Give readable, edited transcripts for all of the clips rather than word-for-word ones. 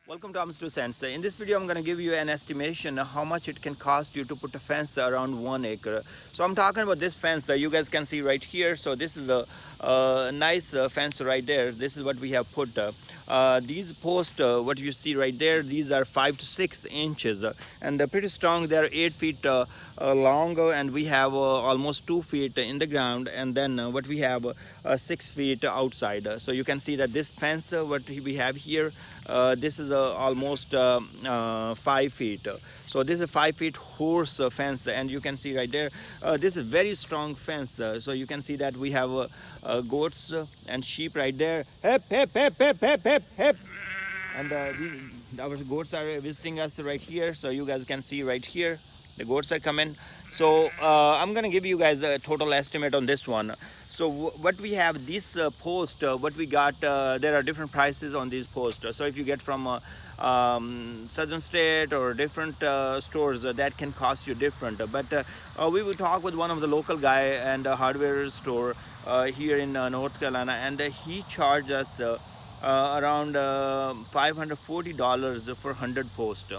Welcome to Arms 2 Cents. In this video, I'm going to give you an estimation of how much it can cost you to put a fence around 1 acre. So I'm talking about this fence you guys can see right here. So this is a nice fence right there. This is what we have put. These posts, what you see right there, these are 5 to 6 inches and they're pretty strong. They're 8 feet long and we have almost 2 feet in the ground, and then what we have 6 feet outside. So you can see that this fence what we have here, this is almost 5 feet. So this is a 5 feet horse fence, and you can see right there, this is very strong fence. So you can see that we have goats and sheep right there. Hep, hep, hep, hep, hep, hep, hep. And our goats are visiting us right here. So you guys can see right here, the goats are coming. So I'm gonna give you guys a total estimate on this one. So what we have, this post, what we got, there are different prices on these posts. So if you get from southern state or different stores, that can cost you different. But we will talk with one of the local guy and a hardware store here in North Carolina, and he charged us around $540 for 100 posts.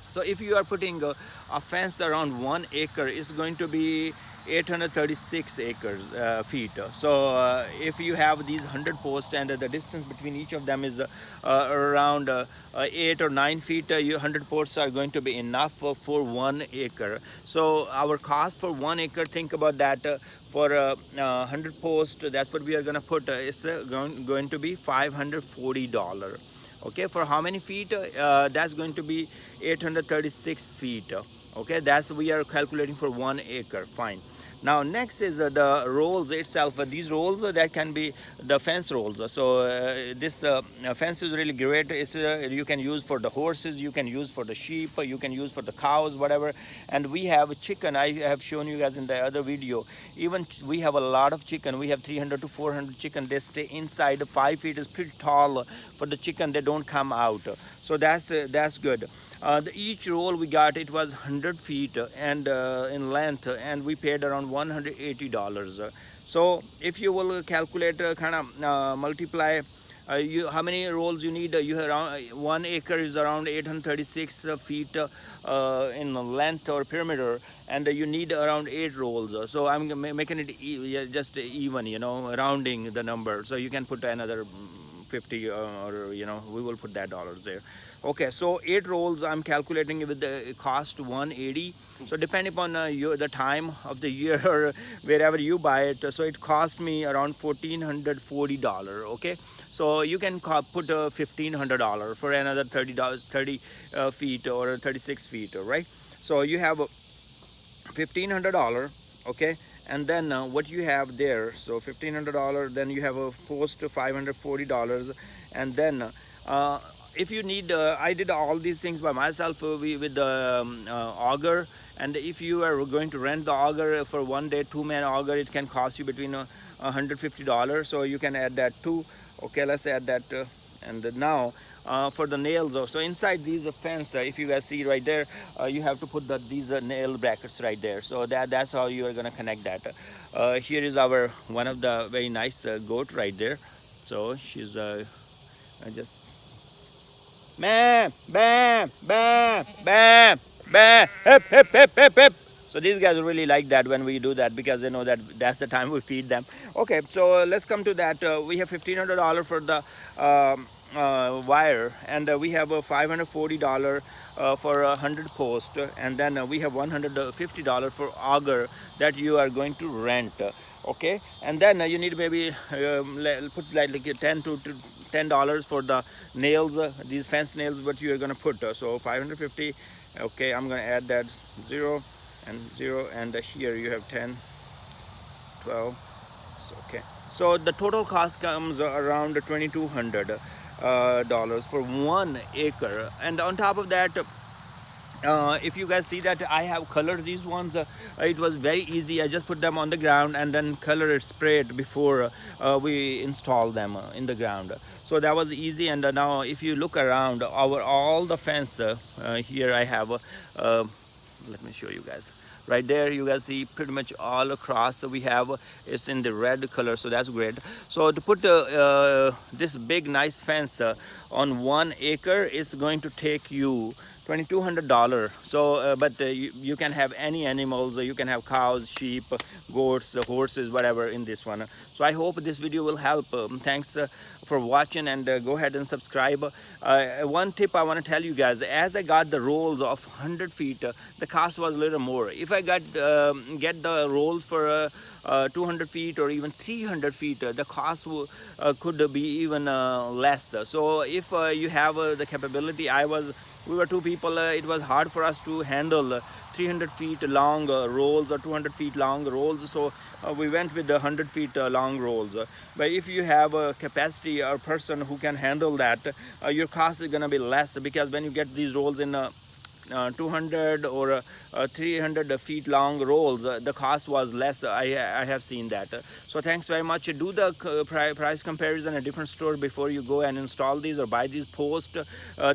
So if you are putting a fence around 1 acre, it's going to be 836 feet. So if you have these 100 posts and the distance between each of them is around 8 or 9 feet, 100 posts are going to be enough for 1 acre. So our cost for 1 acre, think about that, for 100 posts, that's what we are going to put, it's going to be $540. Okay, for how many feet? That's going to be 836 feet. Okay, that's we are calculating for 1 acre. Fine. Now next is the rolls itself. These rolls that can be the fence rolls. So this fence is really great. It's you can use for the horses, you can use for the sheep, you can use for the cows, whatever. And we have chicken. I have shown you guys in the other video. Even we have a lot of chicken. We have 300 to 400 chicken. They stay inside. 5 feet is pretty tall for the chicken. They don't come out. So that's good. Each roll we got, it was 100 feet and in length, and we paid around $180. So if you will calculate, kind of multiply, how many rolls you need, you around 1 acre is around 836 feet in length or perimeter, and you need around 8 rolls. So I'm making it just even, rounding the number, so you can put another 50 or we will put that dollars there. Okay, so 8 rolls I'm calculating with the cost 180. So depending upon the time of the year or wherever you buy it, so it cost me around $1,440. Okay, so you can put $1,500 for another 30 feet or 36 feet, right? So you have $1,500. Okay, and then what you have there, so $1,500, then you have a post $540, and then if you need, I did all these things by myself with the auger. And if you are going to rent the auger for 1 day, 2-man auger, it can cost you between $150. So you can add that too. Okay, let's add that. And now for the nails, so inside these fence, if you guys see right there, you have to put these nail brackets right there. So that's how you are going to connect that. Here is our one of the very nice goat right there. So she's just bam, bam, bam, bam, bam, hip, hip, hip, hip, hip. So these guys really like that when we do that, because they know that that's the time we feed them. Okay, so let's come to that. We have $1,500 for the wire, and we have a $540 for 100 post, and then we have $150 for auger that you are going to rent. Okay, and then you need maybe put like $10 for the nails, these fence nails, what you are going to put. So 550. Okay, I'm going to add that 0 and 0, and here you have 10, 12. So, okay, so the total cost comes around $2,200 for 1 acre. And on top of that, if you guys see that I have colored these ones, it was very easy. I just put them on the ground and then color it, spray it before we install them in the ground. So that was easy. And now if you look around all the fence, here I have let me show you guys. right there you guys see pretty much all across. So we have it's in the red color, so that's great. So to put this big nice fence on 1 acre is going to take you $2,200. So but you can have any animals, you can have cows, sheep, goats, horses, whatever in this one. So I hope this video will help. Thanks for watching, and go ahead and subscribe. One tip I want to tell you guys, as I got the rolls of 100 feet, the cost was a little more. If I got get the rolls for 200 feet or even 300 feet, the cost could be even less. So if you have the capability, we were two people, it was hard for us to handle 300 feet long rolls or 200 feet long rolls. So we went with the 100 feet long rolls. But if you have a capacity or person who can handle that, your cost is going to be less, because when you get these rolls in 200 or 300 feet long rolls, the cost was less. I have seen that. So thanks very much. Do the price comparison at a different store before you go and install these or buy these post.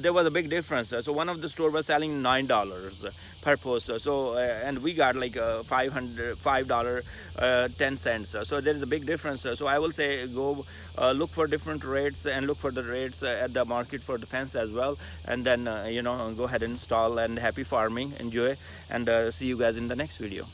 There was a big difference. So one of the store was selling $9 per post. So and we got like $5 10 cents. So there is a big difference. So I will say go look for different rates, and look for the rates at the market for the fence as well, and then go ahead and install. And happy farming, enjoy, and see you guys in the next video.